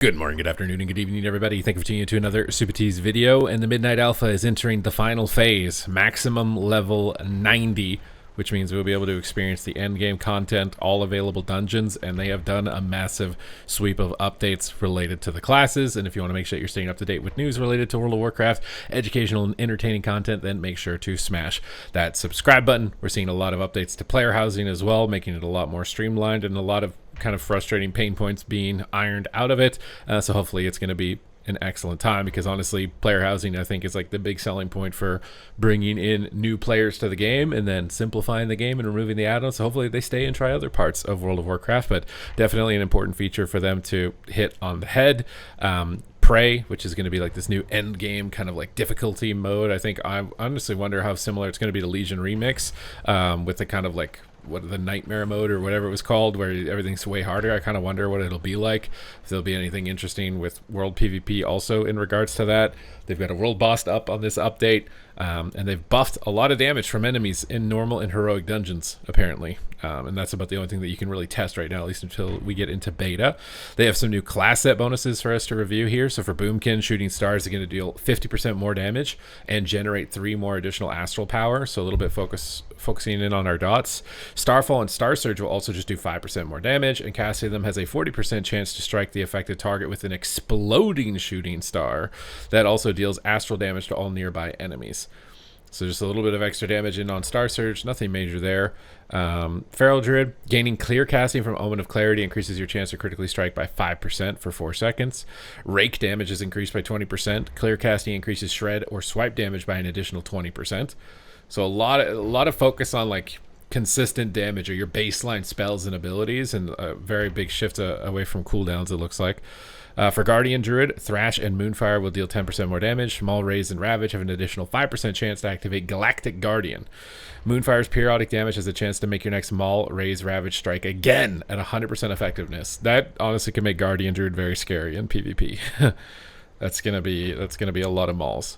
Good morning, good afternoon, and good evening, everybody. Thank you for tuning in to another Supatease video. And the Midnight Alpha is entering the final phase, maximum level 90, which means we'll be able to experience the endgame content, all available dungeons, and they have done a massive sweep of updates related to the classes. And if you want to make sure you're staying up to date with news related to World of Warcraft, educational and entertaining content, then make sure to smash that subscribe button. We're seeing a lot of updates to player housing as well, making it a lot more streamlined and a lot of kind of frustrating pain points being ironed out of it. So hopefully it's going to be an excellent time, because honestly, player housing I think is like the big selling point for bringing in new players to the game and then simplifying the game and removing the add-ons. So hopefully they stay and try other parts of World of Warcraft, but definitely an important feature for them to hit on the head. Prey, which is going to be like this new end game kind of like difficulty mode. I think I honestly wonder how similar it's going to be to Legion Remix, with the kind of like the nightmare mode or whatever it was called, where everything's way harder. I kind of wonder what it'll be like, if there'll be anything interesting with world PvP also in regards to that. They've got a world boss up on this update, and they've buffed a lot of damage from enemies in normal and heroic dungeons apparently, and that's about the only thing that you can really test right now, at least until we get into beta. They have some new class set bonuses for us to review here. So for Boomkin, shooting stars are going to deal 50% more damage and generate 3 more additional astral power, so a little bit focusing in on our dots. Starfall and Star Surge will also just do 5% more damage, and casting them has a 40% chance to strike the affected target with an exploding shooting star that also deals astral damage to all nearby enemies. So just a little bit of extra damage in on Star Surge, nothing major there. Feral Druid, gaining clear casting from Omen of Clarity increases your chance to critically strike by 5% for 4 seconds. Rake damage is increased by 20%. Clear casting increases shred or swipe damage by an additional 20%. So a lot of focus on like consistent damage or your baseline spells and abilities, and a very big shift away from cooldowns, it looks like. For Guardian Druid, Thrash and Moonfire will deal 10% more damage. Maul, Raze, and Ravage have an additional 5% chance to activate Galactic Guardian. Moonfire's periodic damage has a chance to make your next Maul, Raze, Ravage strike again at 100% effectiveness. That honestly can make Guardian Druid very scary in PvP. That's gonna be a lot of Mauls.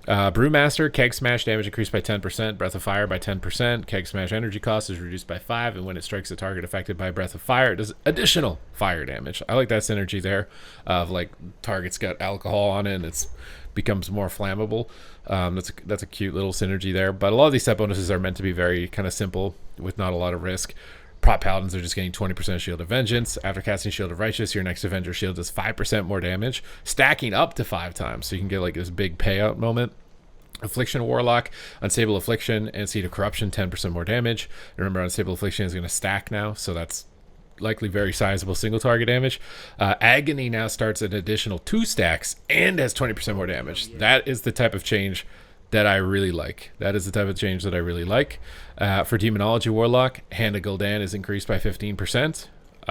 Brewmaster, Keg Smash damage increased by 10%, Breath of Fire by 10%, Keg Smash energy cost is reduced by 5, and when it strikes a target affected by Breath of Fire, it does additional fire damage. I like that synergy there of like targets got alcohol on it and it becomes more flammable. That's a cute little synergy there, but a lot of these set bonuses are meant to be very kind of simple with not a lot of risk. Prop Paladins are just getting 20% Shield of Vengeance. After casting Shield of Righteous, your next Avenger Shield does 5% more damage, stacking up to 5 times, so you can get like this big payout moment. Affliction Warlock, Unstable Affliction, and Seed of Corruption, 10% more damage. Remember, Unstable Affliction is going to stack now, so that's likely very sizable single target damage. Agony now starts an additional 2 stacks and has 20% more damage. That is the type of change that I really like. For Demonology Warlock, Hand of Gul'dan is increased by 15%.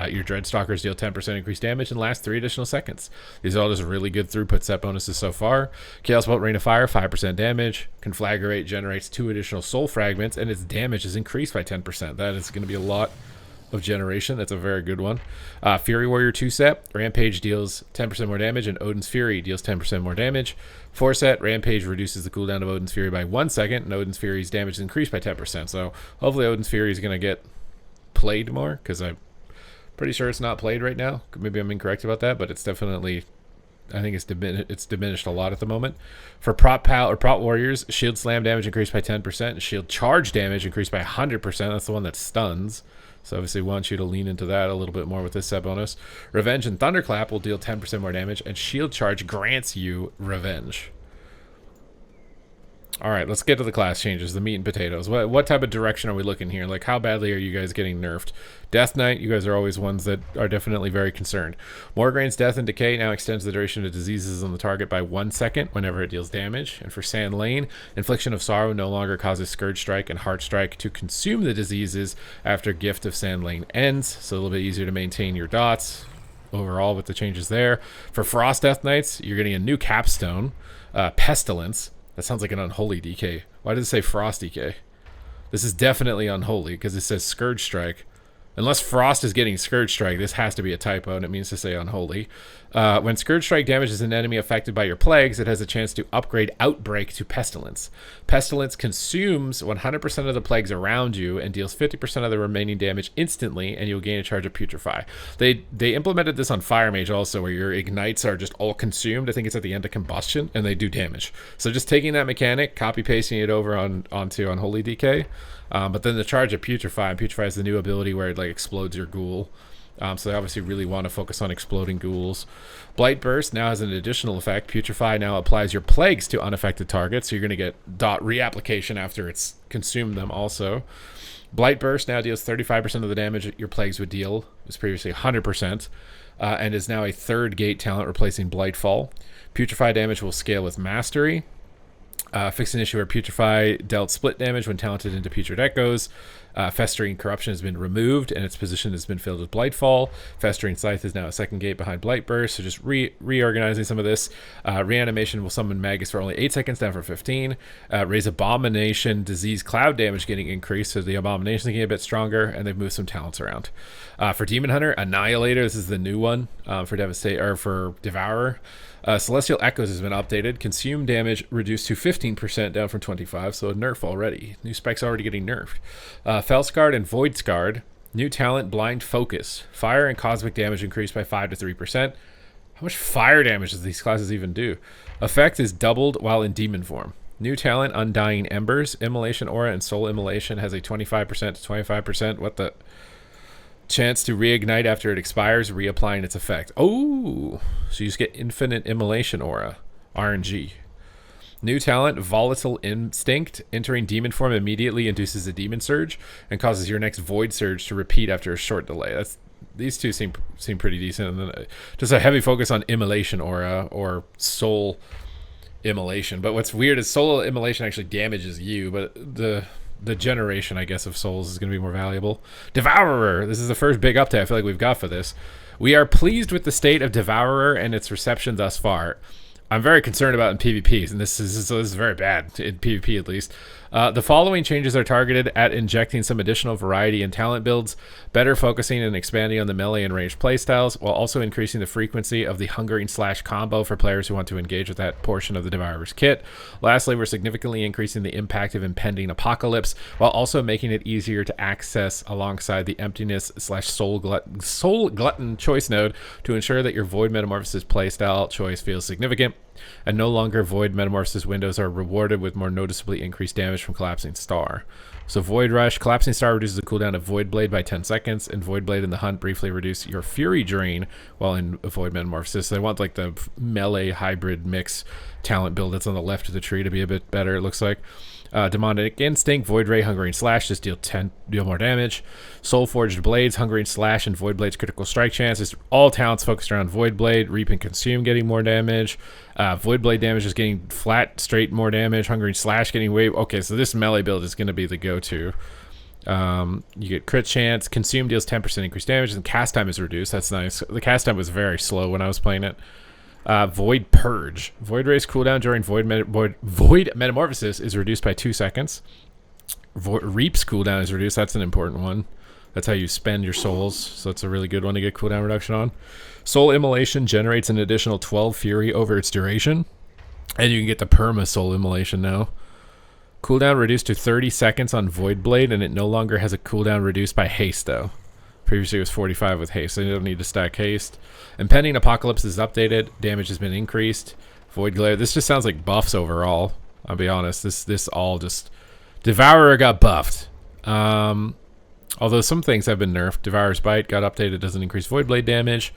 Your Dreadstalkers deal 10% increased damage and last 3 additional seconds. These are all just really good throughput set bonuses so far. Chaos Bolt, Rain of Fire, 5% damage. Conflagrate generates 2 additional soul fragments, and its damage is increased by 10%. That is going to be a lot of generation. That's a very good one. Fury Warrior 2 set, Rampage deals 10% more damage, and Odin's Fury deals 10% more damage. 4 set, Rampage reduces the cooldown of Odin's Fury by 1 second, and Odin's Fury's damage is increased by 10%. So hopefully Odin's Fury is going to get played more, because I'm pretty sure it's not played right now. Maybe I'm incorrect about that, but it's definitely, I think it's diminished a lot at the moment. For Prop Warriors, Shield Slam damage increased by 10%, and Shield Charge damage increased by 100%. That's the one that stuns. So obviously want you to lean into that a little bit more with this set bonus. Revenge and Thunderclap will deal 10% more damage, and Shield Charge grants you Revenge. All right, let's get to the class changes, the meat and potatoes. What type of direction are we looking here? Like, how badly are you guys getting nerfed? Death Knight, you guys are always ones that are definitely very concerned. Morgraine's Death and Decay now extends the duration of diseases on the target by 1 second whenever it deals damage. And for Sand Lane, Infliction of Sorrow no longer causes Scourge Strike and Heart Strike to consume the diseases after Gift of Sand Lane ends, so a little bit easier to maintain your dots overall with the changes there. For Frost Death Knights, you're getting a new capstone, Pestilence. That sounds like an unholy DK. Why does it say Frost DK? This is definitely unholy because it says Scourge Strike, Unless Frost is getting Scourge Strike, this has to be a typo, and it means to say unholy. When Scourge Strike damages an enemy affected by your plagues, it has a chance to upgrade Outbreak to Pestilence. Pestilence consumes 100% of the plagues around you and deals 50% of the remaining damage instantly, and you'll gain a charge of Putrefy. They implemented this on Fire Mage also, where your ignites are just all consumed. I think it's at the end of combustion, and they do damage. So just taking that mechanic, copy-pasting it over onto Unholy DK. But then the charge of Putrefy, and Putrefy is the new ability where it like explodes your ghoul. So they obviously really want to focus on exploding ghouls. Blight Burst now has an additional effect. Putrefy now applies your plagues to unaffected targets, so you're going to get dot reapplication after it's consumed them also. Blight Burst now deals 35% of the damage your plagues would deal. It was previously 100%, and is now a third gate talent replacing Blightfall. Putrefy damage will scale with Mastery. Fixed an issue where Putrefy dealt split damage when talented into Putrid Echoes. Festering Corruption has been removed, and its position has been filled with Blightfall. Festering Scythe is now a second gate behind Blight Burst, so just reorganizing some of this. Reanimation will summon Magus for only 8 seconds, down from 15. Raise Abomination Disease Cloud damage getting increased, so the Abomination is getting a bit stronger, and they've moved some talents around. For Demon Hunter, Annihilator, this is the new one for Devourer. Celestial Echoes has been updated. Consume damage reduced to 15%, down from 25%, so a nerf already. New specs already getting nerfed. Felscarred and Void Scarred. New talent, Blind Focus. Fire and Cosmic damage increased by 5 to 3%. How much fire damage does these classes even do? Effect is doubled while in demon form. New talent, Undying Embers. Immolation Aura and Soul Immolation has a 25% to 25%. What the... chance to reignite after it expires, reapplying its effect. Oh, so you just get infinite immolation aura. RNG. New talent, Volatile Instinct. Entering demon form immediately induces a demon surge and causes your next void surge to repeat after a short delay. These two seem pretty decent. And then just a heavy focus on immolation aura or soul immolation. But what's weird is soul immolation actually damages you, but the generation, I guess, of souls is going to be more valuable. Devourer. This is the first big update I feel like we've got for this. We are pleased with the state of Devourer and its reception thus far. I'm very concerned about in PvP, and this is very bad, in PvP at least. The following changes are targeted at injecting some additional variety in talent builds, better focusing and expanding on the melee and ranged playstyles, while also increasing the frequency of the Hungering Slash combo for players who want to engage with that portion of the Devourer's kit. Lastly, we're significantly increasing the impact of impending apocalypse, while also making it easier to access alongside the Emptiness slash Soul Glutton choice node to ensure that your Void Metamorphosis playstyle choice feels significant, and no longer Void Metamorphosis windows are rewarded with more noticeably increased damage from Collapsing Star. So Void Rush, Collapsing Star reduces the cooldown of Void Blade by 10 seconds, and Void Blade in the hunt briefly reduce your Fury Drain while in Void Metamorphosis. So they want like the melee hybrid mix talent build that's on the left of the tree to be a bit better, it looks like. Demonic Instinct, Void Ray, Hungering Slash, just deal more damage. Soul Forged Blades, Hungering Slash, and Void Blade's critical strike chances. All talents focused around Void Blade. Reap and Consume getting more damage. Void Blade damage is getting flat, straight more damage. Hungering Slash getting way... Okay, so this melee build is going to be the go-to. You get crit chance. Consume deals 10% increased damage, and cast time is reduced. That's nice. The cast time was very slow when I was playing it. Void Purge. Void Ray's cooldown during Void Metamorphosis is reduced by 2 seconds. Reap's cooldown is reduced. That's an important one. That's how you spend your souls, so it's a really good one to get cooldown reduction on. Soul Immolation generates an additional 12 Fury over its duration, and you can get the Perma Soul Immolation now. Cooldown reduced to 30 seconds on Void Blade, and it no longer has a cooldown reduced by haste, though. Previously it was 45 with haste, so you don't need to stack haste. Impending Apocalypse is updated. Damage has been increased. Void Glare. This just sounds like buffs overall. I'll be honest. This all just... Devourer got buffed. Although some things have been nerfed. Devourer's Bite got updated. Doesn't increase Void Blade damage.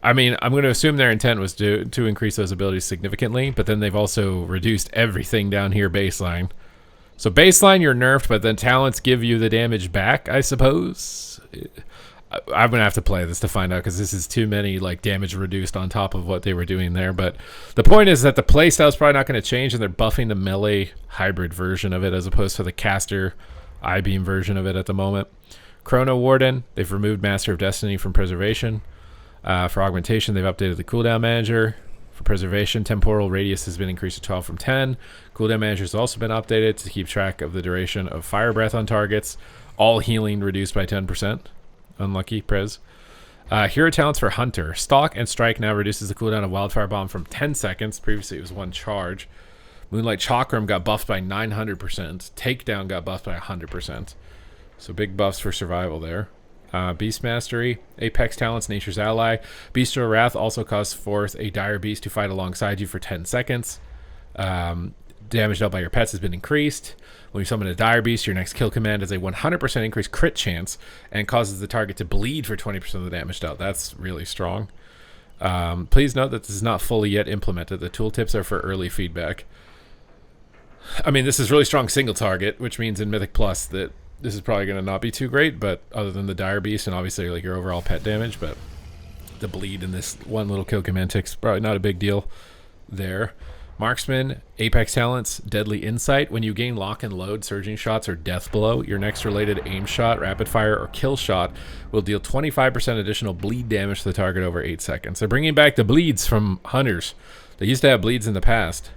I mean, I'm going to assume their intent was to increase those abilities significantly, but then they've also reduced everything down here baseline. So baseline, you're nerfed, but then talents give you the damage back, I suppose. I'm going to have to play this to find out, because this is too many like damage reduced on top of what they were doing there. But the point is that the playstyle is probably not going to change, and they're buffing the melee hybrid version of it as opposed to the caster I-beam version of it at the moment. Chrono Warden, they've removed Master of Destiny from Preservation. For Augmentation, they've updated the cooldown manager. For Preservation, Temporal Radius has been increased to 12 from 10. Cooldown manager has also been updated to keep track of the duration of Fire Breath on targets. All healing reduced by 10%. Unlucky, Prez. Hero talents for Hunter. Stalk and Strike now reduces the cooldown of Wildfire Bomb from 10 seconds. Previously it was 1 charge. Moonlight Chakram got buffed by 900%. Takedown got buffed by 100%. So big buffs for survival there. Beast Mastery. Apex talents, Nature's Ally. Bestial Wrath also calls forth a dire beast to fight alongside you for 10 seconds. Damage dealt by your pets has been increased. When you summon a dire beast, your next kill command has a 100% increased crit chance and causes the target to bleed for 20% of the damage dealt. That's really strong. Please note that this is not fully yet implemented. The tooltips are for early feedback. I mean, this is really strong single target, which means in Mythic Plus that this is probably going to not be too great, but other than the dire beast and obviously like your overall pet damage, but the bleed in this one little kill command tick's probably not a big deal there. Marksman, Apex talents, Deadly Insight. When you gain lock and load, surging shots, or death blow, your next related aim shot, rapid fire, or kill shot will deal 25% additional bleed damage to the target over 8 seconds. They're bringing back the bleeds from hunters. They used to have bleeds in the past.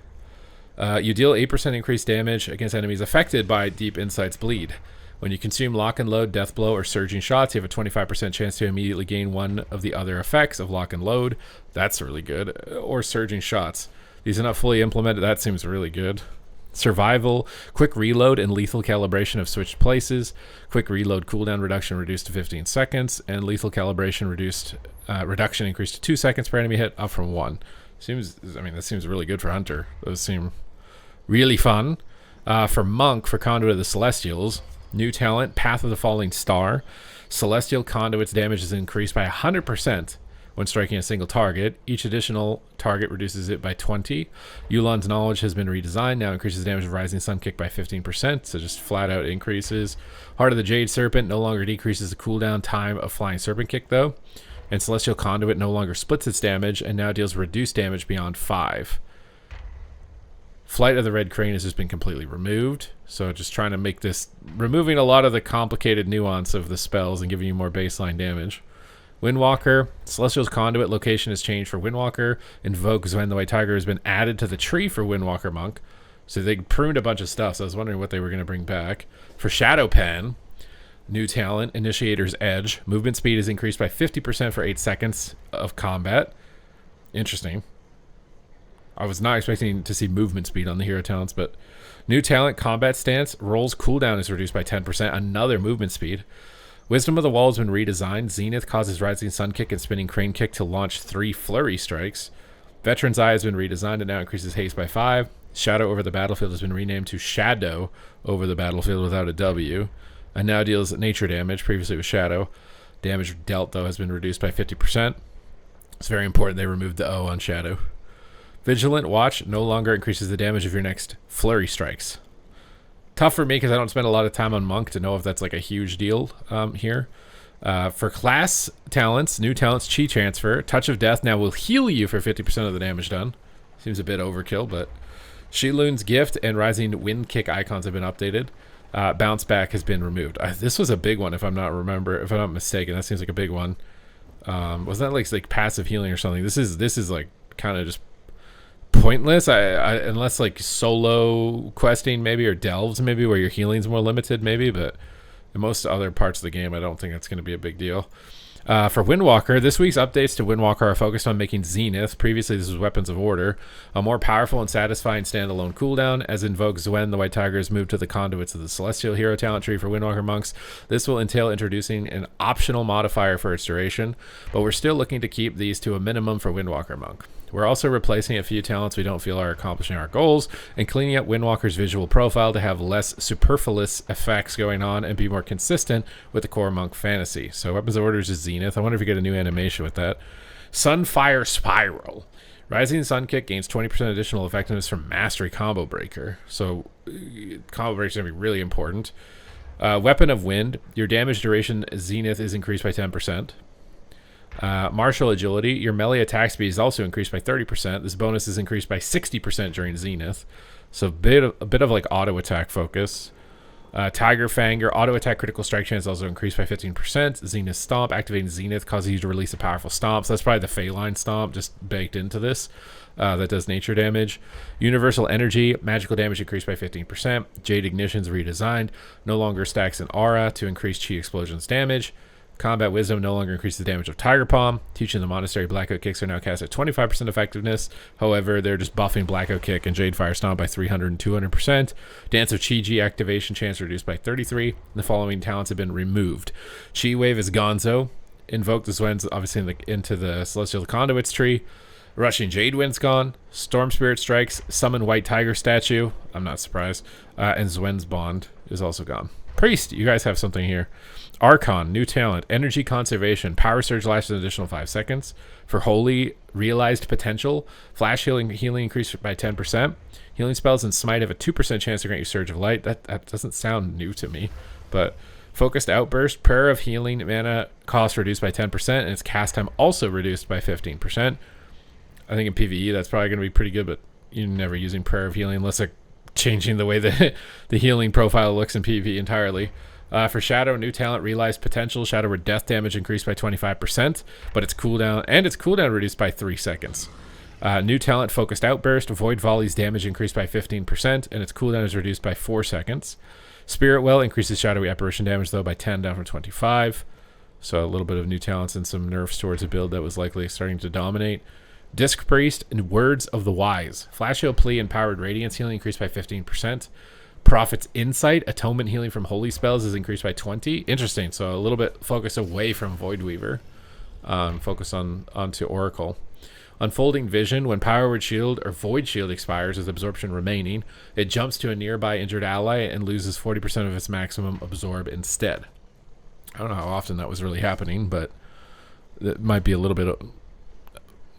You deal 8% increased damage against enemies affected by Deep Insight's bleed. When you consume lock and load, death blow, or surging shots, you have a 25% chance to immediately gain one of the other effects of lock and load. That's really good. Or surging shots. These are not fully implemented. That seems really good. Survival, quick reload, and lethal calibration have switched places. Quick reload cooldown reduction reduced to 15 seconds, and lethal calibration reduction increased to 2 seconds per enemy hit, up from 1. That seems really good for Hunter. Those seem really fun. For Monk, for Conduit of the Celestials, new talent, Path of the Falling Star. Celestial Conduit's damage is increased by 100%. When striking a single target. Each additional target reduces it by 20. Yu'lon's Knowledge has been redesigned. Now increases damage of Rising Sun Kick by 15%. So just flat out increases. Heart of the Jade Serpent no longer decreases the cooldown time of Flying Serpent Kick though. And Celestial Conduit no longer splits its damage and now deals reduced damage beyond 5. Flight of the Red Crane has just been completely removed. So just trying to make this, removing a lot of the complicated nuance of the spells and giving you more baseline damage. Windwalker, Celestial's Conduit location has changed for Windwalker. Invoke Zwen the White Tiger has been added to the tree for Windwalker Monk. So they pruned a bunch of stuff, so I was wondering what they were going to bring back. For Shadow Pen, new talent, Initiator's Edge. Movement speed is increased by 50% for 8 seconds of combat. Interesting. I was not expecting to see movement speed on the hero talents, but new talent, Combat Stance. Roll's cooldown is reduced by 10%. Another movement speed. Wisdom of the Wall has been redesigned. Zenith causes Rising Sun Kick and Spinning Crane Kick to launch 3 flurry strikes. Veteran's Eye has been redesigned and now increases haste by 5. Shadow Over the Battlefield has been renamed to Shadow Over the Battlefield without a W. And now deals nature damage. Previously it was Shadow. Damage dealt, though, has been reduced by 50%. It's very important they removed the O on Shadow. Vigilant Watch no longer increases the damage of your next flurry strikes. Tough for me because I don't spend a lot of time on Monk to know if that's like a huge deal here. For class talents, new talents, Chi Transfer. Touch of Death now will heal you for 50% of the damage done. Seems a bit overkill, but Shiloon's Gift and Rising Wind Kick icons have been updated. Bounce Back has been removed. This was a big one if I'm not mistaken. That seems like a big one. Wasn't that like passive healing or something? This is like kind of just pointless, unless like solo questing maybe, or delves maybe, where your healing's more limited maybe, but in most other parts of the game I don't think that's going to be a big deal. For Windwalker, this week's updates to Windwalker are focused on making Zenith, previously this was Weapons of Order, a more powerful and satisfying standalone cooldown. As Invoke Zwen the White Tiger is moved to the Conduits of the Celestial Hero talent tree for Windwalker monks, this will entail introducing an optional modifier for its duration, but we're still looking to keep these to a minimum for Windwalker monk. We're also replacing a few talents we don't feel are accomplishing our goals and cleaning up Windwalker's visual profile to have less superfluous effects going on and be more consistent with the core monk fantasy. So Weapons of Orders is Zenith. I wonder if you get a new animation with that. Sunfire Spiral. Rising Sun Kick gains 20% additional effectiveness from Mastery Combo Breaker. So Combo Breaker is going to be really important. Weapon of Wind. Your damage duration Zenith is increased by 10%. Martial Agility. Your melee attack speed is also increased by 30%. This bonus is increased by 60% during Zenith. So a bit of like auto attack focus. Tiger Fang. Your auto attack critical strike chance is also increased by 15%. Zenith Stomp. Activating Zenith causes you to release a powerful stomp. So that's probably the Feline Stomp just baked into this. That does nature damage. Universal Energy. Magical damage increased by 15%. Jade Ignition's redesigned. No longer stacks an aura to increase Chi Explosion's damage. Combat Wisdom no longer increases the damage of Tiger Palm. Teaching the Monastery Blackout Kicks are now cast at 25% effectiveness. However, they're just buffing Blackout Kick and Jade Fire Stomp by 300 and 200%. Dance of Chi-Ji activation chance reduced by 33. The following talents have been removed. Chi Wave is Gonzo. Invoke the Zwens obviously into the Celestial Conduits tree. Rushing Jade Wind's gone. Storm Spirit Strikes. Summon White Tiger Statue. I'm not surprised. And Zwen's Bond is also gone. Priest, you guys have something here. Archon, new talent. Energy Conservation. Power Surge lasts an additional 5 seconds. For Holy, Realized Potential. Flash healing increased by 10%. Healing spells and Smite have a 2% chance to grant you Surge of Light. That doesn't sound new to me. But Focused Outburst. Prayer of Healing. Mana cost reduced by 10%. And its cast time also reduced by 15%. I think in PvE that's probably going to be pretty good, but you're never using Prayer of Healing unless they're changing the way the healing profile looks in PvE entirely. For Shadow, new talent, Realized Potential. Shadow where death damage increased by 25%, but its cooldown reduced by 3 seconds. New talent, Focused Outburst. Void Volley's damage increased by 15%, and its cooldown is reduced by 4 seconds. Spirit Well increases Shadowy Apparition damage, though, by 10 down from 25. So a little bit of new talents and some nerfs towards a build that was likely starting to dominate. Disc Priest and Words of the Wise. Flash Heal Plea and Powered Radiance healing increased by 15%. Prophet's Insight, Atonement healing from Holy Spells is increased by 20. Interesting. So a little bit focus away from Void Weaver. Focus onto Oracle. Unfolding Vision. When Power Word Shield or Void Shield expires with absorption remaining, it jumps to a nearby injured ally and loses 40% of its maximum absorb instead. I don't know how often that was really happening, but it might be a little bit...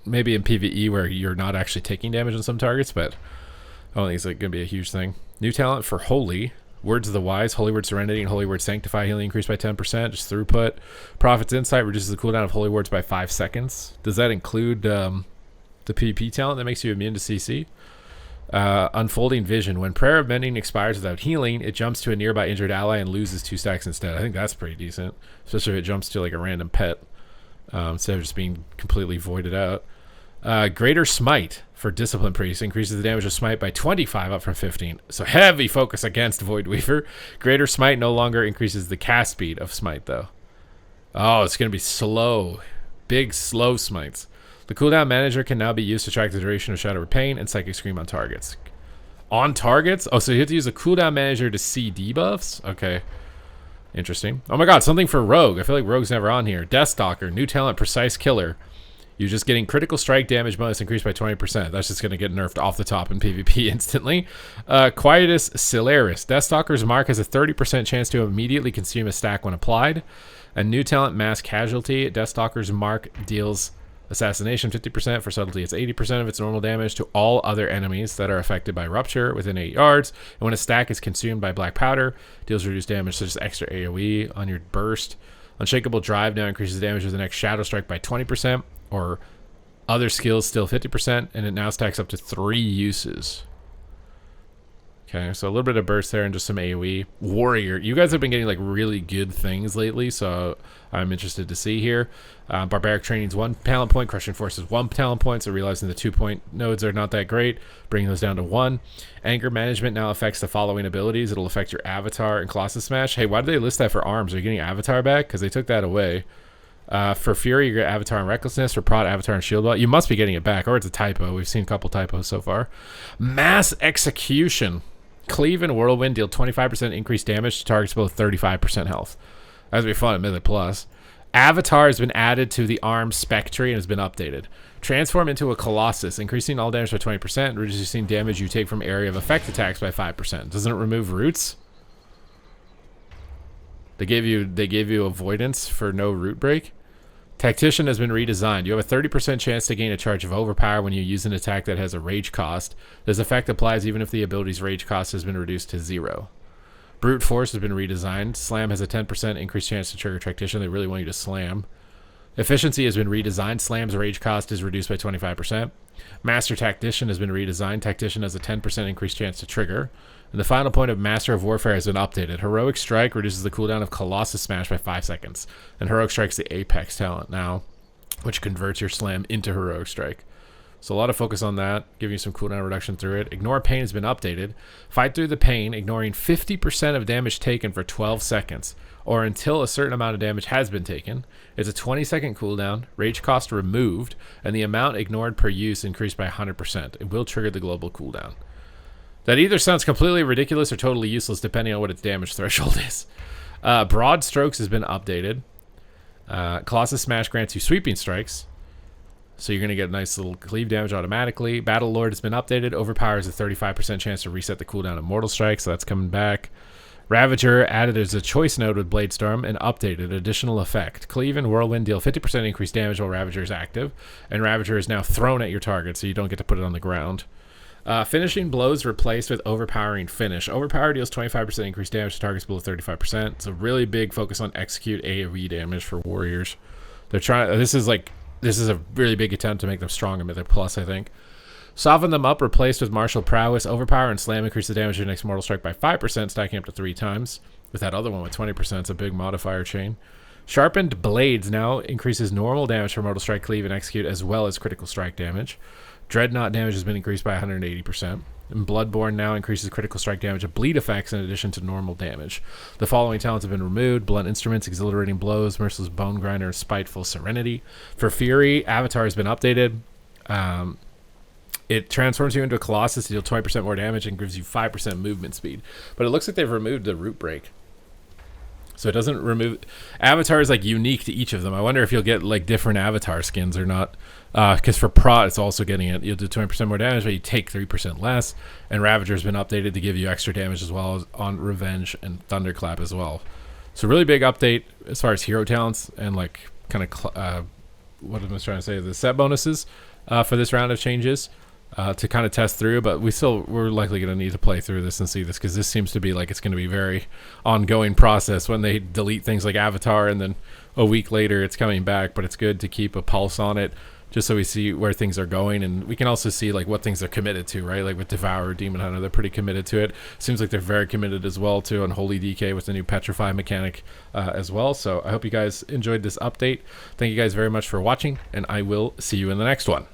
maybe in PvE where you're not actually taking damage on some targets, but I don't think it's going to be a huge thing. New talent for Holy. Words of the Wise. Holy Word Serenity and Holy Word Sanctify healing increased by 10%. Just throughput. Prophet's Insight reduces the cooldown of Holy Words by 5 seconds. Does that include the PvP talent that makes you immune to CC? Unfolding Vision. When Prayer of Mending expires without healing, it jumps to a nearby injured ally and loses 2 stacks instead. I think that's pretty decent, especially if it jumps to like a random pet instead of just being completely voided out. Greater Smite for Discipline Priest increases the damage of Smite by 25 up from 15. So heavy focus against Void Weaver. Greater Smite no longer increases the cast speed of Smite though. Oh, it's going to be slow. Big slow smites. The cooldown manager can now be used to track the duration of Shadow Pain and Psychic Scream on targets. On targets? Oh, so you have to use a cooldown manager to see debuffs? Okay. Interesting. Oh my god, something for Rogue. I feel like Rogue's never on here. Deathstalker, new talent, Precise Killer. You're just getting critical strike damage bonus increased by 20%. That's just going to get nerfed off the top in PvP instantly. Quietus Celeris. Deathstalker's Mark has a 30% chance to immediately consume a stack when applied. A new talent, Mass Casualty. Deathstalker's Mark deals Assassination 50%. For Subtlety, it's 80% of its normal damage to all other enemies that are affected by Rupture within 8 yards. And when a stack is consumed by Black Powder, deals reduced damage such as extra AoE on your burst. Unshakable Drive now increases damage with the next Shadow Strike by 20%. Or other skills still 50%, and it now stacks up to 3 uses. Okay, so a little bit of burst there and just some AoE. Warrior, you guys have been getting like really good things lately, so I'm interested to see here. Barbaric Training's 1 talent point, Crushing Force is 1 talent point, so realizing the 2-point nodes are not that great, bringing those down to 1. Anger Management now affects the following abilities. It'll affect your Avatar and Colossus Smash. Hey, why did they list that for arms? Are you getting Avatar back? Because they took that away. For Fury, you get Avatar and Recklessness. For Prod, Avatar and Shield Belt. You must be getting it back, or it's a typo. We've seen a couple typos so far. Mass Execution. Cleave and Whirlwind deal 25% increased damage to targets below 35% health. That's going to be fun at Mythic Plus. Avatar has been added to the arm spec tree and has been updated. Transform into a Colossus, increasing all damage by 20%, reducing damage you take from area of effect attacks by 5%. Doesn't it remove roots? They gave you avoidance for no root break. Tactician has been redesigned. You have a 30% chance to gain a charge of overpower when you use an attack that has a rage cost. This effect applies even if the ability's rage cost has been reduced to 0. Brute Force has been redesigned. Slam has a 10% increased chance to trigger Tactician. They really want you to slam. Efficiency has been redesigned. Slam's rage cost is reduced by 25%. Master Tactician has been redesigned. Tactician has a 10% increased chance to trigger. And the final point of Master of Warfare has been updated. Heroic Strike reduces the cooldown of Colossus Smash by 5 seconds. And Heroic Strike's the Apex talent now, which converts your slam into Heroic Strike. So a lot of focus on that, giving you some cooldown reduction through it. Ignore pain has been updated. Fight through the pain, ignoring 50% of damage taken for 12 seconds, or until a certain amount of damage has been taken. It's a 20-second cooldown, rage cost removed, and the amount ignored per use increased by 100%. It will trigger the global cooldown. That either sounds completely ridiculous or totally useless depending on what its damage threshold is. Broad Strokes has been updated. Colossus Smash grants you sweeping strikes. So you're going to get a nice little cleave damage automatically. Battle Lord has been updated. Overpowers a 35% chance to reset the cooldown of Mortal Strike, so that's coming back. Ravager added as a choice node with Blade Storm and updated additional effect. Cleave and Whirlwind deal 50% increased damage while Ravager is active, and Ravager is now thrown at your target, so you don't get to put it on the ground. Finishing Blows replaced with Overpowering Finish. Overpower deals 25% increased damage to targets below 35%. It's a really big focus on execute AoE damage for warriors. They're trying. This is a really big attempt to make them strong and Mythic Plus, I think. Soften Them Up replaced with Martial Prowess. Overpower and Slam increase the damage of your next Mortal Strike by 5%, stacking up to 3 times. With that other one with 20%, it's a big modifier chain. Sharpened Blades now increases normal damage for Mortal Strike, Cleave, and Execute, as well as critical strike damage. Dreadnought damage has been increased by 180%. And Bloodborne now increases critical strike damage of bleed effects in addition to normal damage. The following talents have been removed: Blunt Instruments, Exhilarating Blows, Merciless Bone Grinder, Spiteful Serenity. For Fury, Avatar has been updated. It transforms you into a Colossus to deal 20% more damage and gives you 5% movement speed. But it looks like they've removed the Root Break. So it doesn't remove... Avatar is like unique to each of them. I wonder if you'll get like different Avatar skins or not. Because for Prot, it's also getting it. You'll do 20% more damage, but you take 3% less. And Ravager has been updated to give you extra damage as well as on Revenge and Thunderclap as well. So really big update as far as hero talents and like kind of... what am I trying to say? The set bonuses for this round of changes. To kind of test through, but we're likely going to need to play through this and see this, because this seems to be like it's going to be very ongoing process when they delete things like Avatar and then a week later it's coming back. But it's good to keep a pulse on it just so we see where things are going, and we can also see like what things they're committed to, right? Like with Devourer, Demon Hunter, they're pretty committed to it. Seems like they're very committed as well to Unholy DK with the new Petrify mechanic as well. So I hope you guys enjoyed this update. Thank you guys very much for watching, and I will see you in the next one.